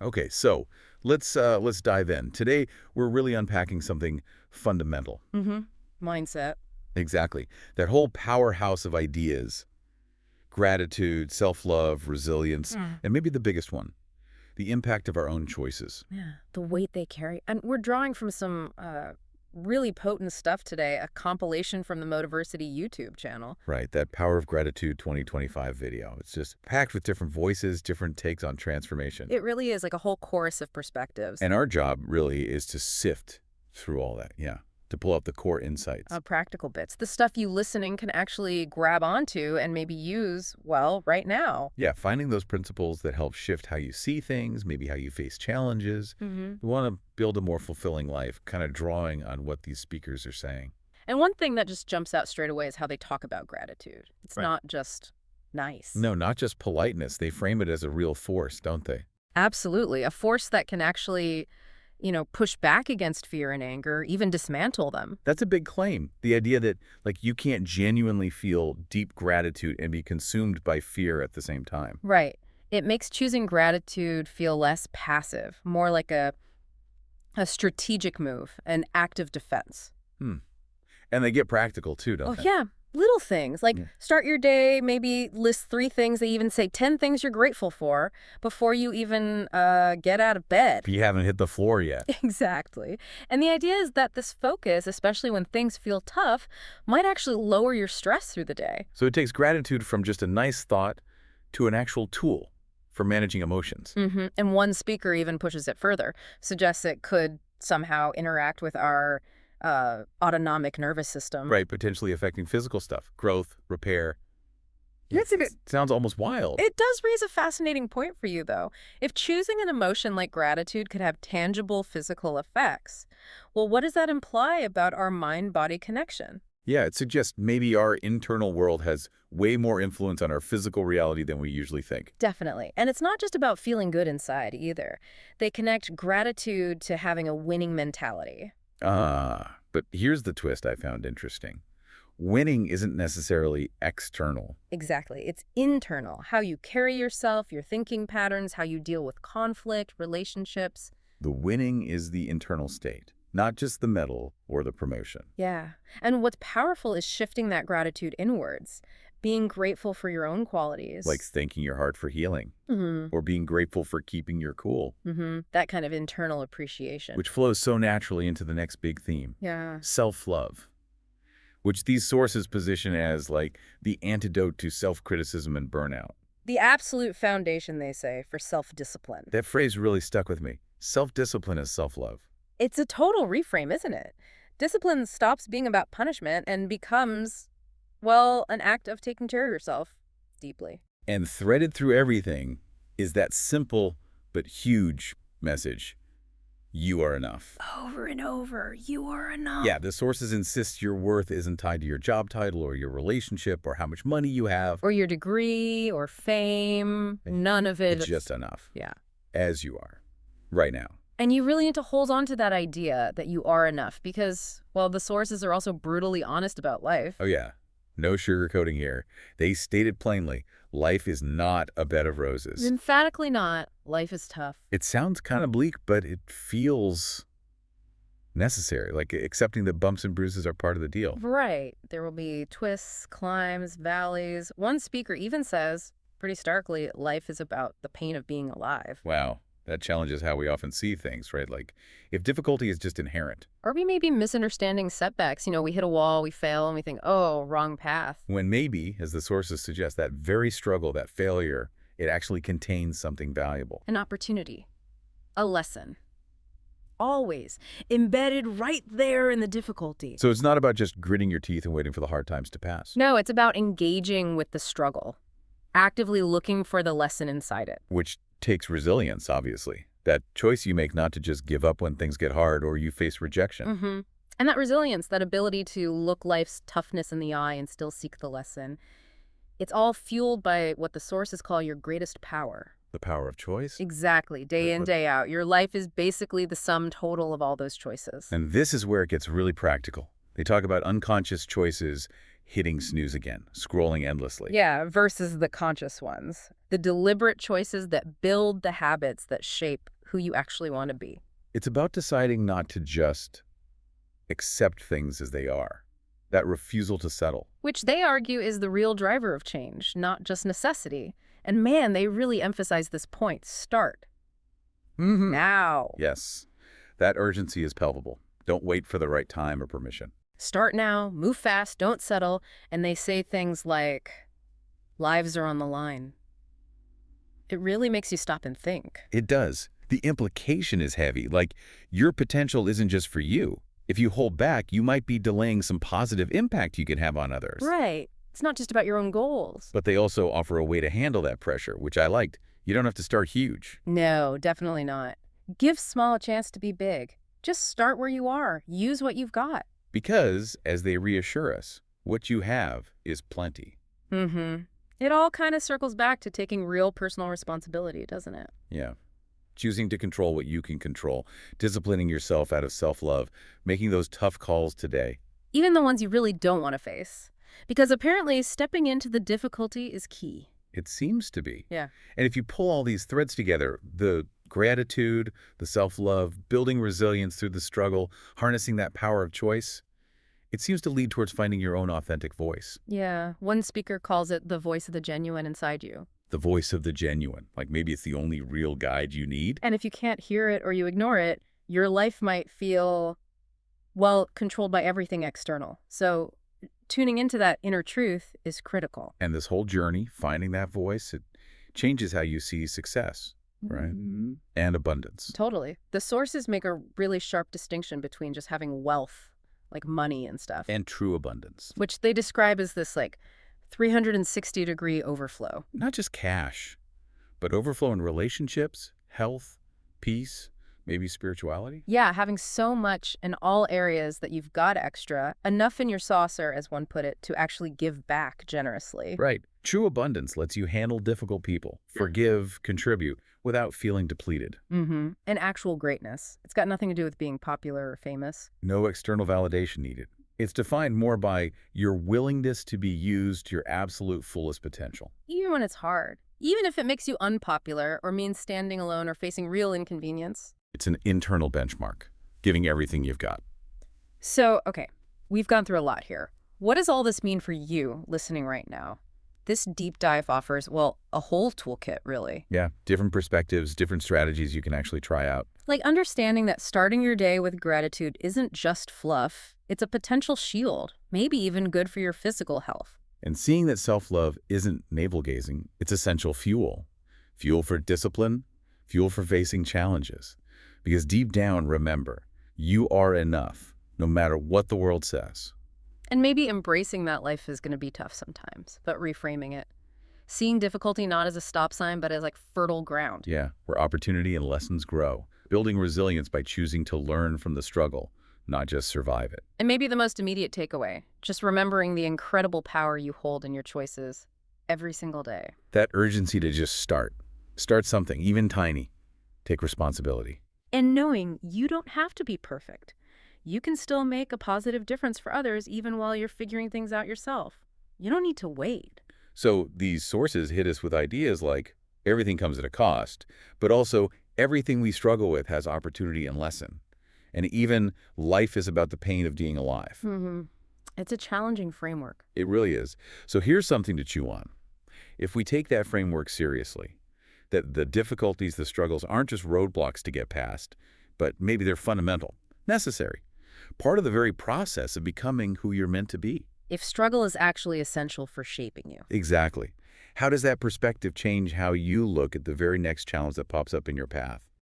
Okay, so let's dive in. Today, we're really unpacking something fundamental. Mindset. Exactly. That whole powerhouse of ideas, gratitude, self-love, resilience, and maybe the biggest one, the impact of our own choices. Yeah, the weight they carry. And we're drawing from some really potent stuff today, a compilation from the Motiversity YouTube channel. Right, that Power of Gratitude 2025 video. It's just packed with different voices, different takes on transformation. It really is like a whole chorus of perspectives. And our job really is to sift through all that, to pull out the core insights. Practical bits. The stuff you listening can actually grab onto and maybe use, well, right now. Yeah, finding those principles that help shift how you see things, maybe how you face challenges. We want to build a more fulfilling life, kind of drawing on what these speakers are saying. And one thing that just jumps out straight away is how they talk about gratitude. It's Right. not just nice. No, not just politeness. They frame it as a real force, don't they? Absolutely. A force that can actually, push back against fear and anger, even dismantle them. That's a big claim. The idea that, like, you can't genuinely feel deep gratitude and be consumed by fear at the same time. Right. It makes choosing gratitude feel less passive, more like a strategic move, an act of defense. And they get practical, too, don't they? Yeah. Little things like Yeah. start your day, maybe list 3 things. They even say 10 things you're grateful for before you even get out of bed. If you haven't hit the floor yet. Exactly. And the idea is that this focus, especially when things feel tough, might actually lower your stress through the day. So it takes gratitude from just a nice thought to an actual tool for managing emotions. And one speaker even pushes it further, suggests it could somehow interact with our autonomic nervous system. Right, potentially affecting physical stuff, growth, repair. Yes, It sounds almost wild. It does raise a fascinating point for you, though. If choosing an emotion like gratitude could have tangible physical effects, well, what does that imply about our mind-body connection? Yeah, it suggests maybe our internal world has way more influence on our physical reality than we usually think. Definitely. And it's not just about feeling good inside, either. They connect gratitude to having a winning mentality. But here's the twist I found interesting. Winning isn't necessarily external. Exactly. It's internal. How you carry yourself, your thinking patterns, how you deal with conflict, relationships. The winning is the internal state, not just the medal or the promotion. Yeah. And what's powerful is shifting that gratitude inwards, being grateful for your own qualities. Like thanking your heart for healing, or being grateful for keeping your cool, That kind of internal appreciation. which flows so naturally into the next big theme, Yeah. self-love, which these sources position as like the antidote to self-criticism and burnout. The absolute foundation, they say, for self-discipline. That phrase really stuck with me. Self-discipline is self-love. It's a total reframe, isn't it? Discipline stops being about punishment and becomes, well, an act of taking care of yourself deeply. And threaded through everything is that simple but huge message. You are enough. Over and over, you are enough. Yeah, the sources insist your worth isn't tied to your job title or your relationship or how much money you have. Or your degree or fame. None of it. It's just enough. Yeah. As you are. Right now. And you really need to hold on to that idea that you are enough because, well, the sources are also brutally honest about life. Oh yeah. No sugarcoating here. They stated plainly, life is not a bed of roses. Emphatically not. Life is tough. It sounds kind of bleak, but it feels necessary, like accepting that bumps and bruises are part of the deal. Right. There will be twists, climbs, valleys. One speaker even says, pretty starkly, life is about the pain of being alive. Wow. That challenges how we often see things, right? Like, if difficulty is just inherent. Or we may be misunderstanding setbacks. We hit a wall, we fail, and we think, oh, wrong path. When maybe, as the sources suggest, that very struggle, that failure, it actually contains something valuable. An opportunity. A lesson. Always. Embedded right there in the difficulty. So it's not about just gritting your teeth and waiting for the hard times to pass. No, it's about engaging with the struggle. Actively looking for the lesson inside it. Which takes resilience, obviously. That choice you make not to just give up when things get hard or you face rejection. And that resilience, that ability to look life's toughness in the eye and still seek the lesson, it's all fueled by what the sources call your greatest power. The power of choice. Exactly. Day in, day out. Your life is basically the sum total of all those choices. And this is where it gets really practical. They talk about unconscious choices, hitting snooze again, scrolling endlessly. Yeah, versus the conscious ones. The deliberate choices that build the habits that shape who you actually want to be. It's about deciding not to just accept things as they are. That refusal to settle. Which they argue is the real driver of change, not just necessity. And man, they really emphasize this point. Start. Now. Yes, that urgency is palpable. Don't wait for the right time or permission. Start now, move fast, don't settle. And they say things like, lives are on the line. It really makes you stop and think. It does. The implication is heavy, like your potential isn't just for you. If you hold back, you might be delaying some positive impact you could have on others. Right. It's not just about your own goals. But they also offer a way to handle that pressure, which I liked. You don't have to start huge. No, definitely not. Give small a chance to be big. Just start where you are. Use what you've got. Because, as they reassure us, what you have is plenty. It all kind of circles back to taking real personal responsibility, doesn't it? Yeah. Choosing to control what you can control, disciplining yourself out of self-love, making those tough calls today. Even the ones you really don't want to face. Because apparently stepping into the difficulty is key. It seems to be. Yeah. And if you pull all these threads together, the gratitude, the self-love, building resilience through the struggle, harnessing that power of choice, it seems to lead towards finding your own authentic voice. Yeah. One speaker calls it the voice of the genuine inside you. The voice of the genuine. Like maybe it's the only real guide you need. And if you can't hear it or you ignore it, your life might feel, well, controlled by everything external. So tuning into that inner truth is critical. And this whole journey, finding that voice, it changes how you see success, right? And abundance. Totally. The sources make a really sharp distinction between just having wealth, like money and stuff. And true abundance. Which they describe as this, like, 360-degree overflow. Not just cash, but overflow in relationships, health, peace, maybe spirituality. Yeah, having so much in all areas that you've got extra, enough in your saucer, as one put it, to actually give back generously. Right. True abundance lets you handle difficult people, forgive, contribute, without feeling depleted. And actual greatness. It's got nothing to do with being popular or famous. No external validation needed. It's defined more by your willingness to be used to your absolute fullest potential. Even when it's hard. Even if it makes you unpopular or means standing alone or facing real inconvenience. It's an internal benchmark, giving everything you've got. So, okay, we've gone through a lot here. What does all this mean for you listening right now? This deep dive offers, well, a whole toolkit, really. Yeah, different perspectives, different strategies you can actually try out. Like understanding that starting your day with gratitude isn't just fluff. It's a potential shield, maybe even good for your physical health. And seeing that self-love isn't navel-gazing, it's essential fuel. Fuel for discipline, fuel for facing challenges. Because deep down, remember, you are enough, no matter what the world says. And maybe embracing that life is going to be tough sometimes, but reframing it. Seeing difficulty not as a stop sign, but as like fertile ground. Yeah, where opportunity and lessons grow. Building resilience by choosing to learn from the struggle, not just survive it. And maybe the most immediate takeaway, just remembering the incredible power you hold in your choices every single day. That urgency to just start. Start something, even tiny. Take responsibility. And knowing you don't have to be perfect. You can still make a positive difference for others even while you're figuring things out yourself. You don't need to wait. So these sources hit us with ideas like everything comes at a cost, but also everything we struggle with has opportunity and lesson. And even life is about the pain of being alive. It's a challenging framework. It really is. So here's something to chew on. If we take that framework seriously, that the difficulties, the struggles aren't just roadblocks to get past, but maybe they're fundamental, necessary, part of the very process of becoming who you're meant to be. If struggle is actually essential for shaping you. Exactly. How does that perspective change how you look at the very next challenge that pops up in your path?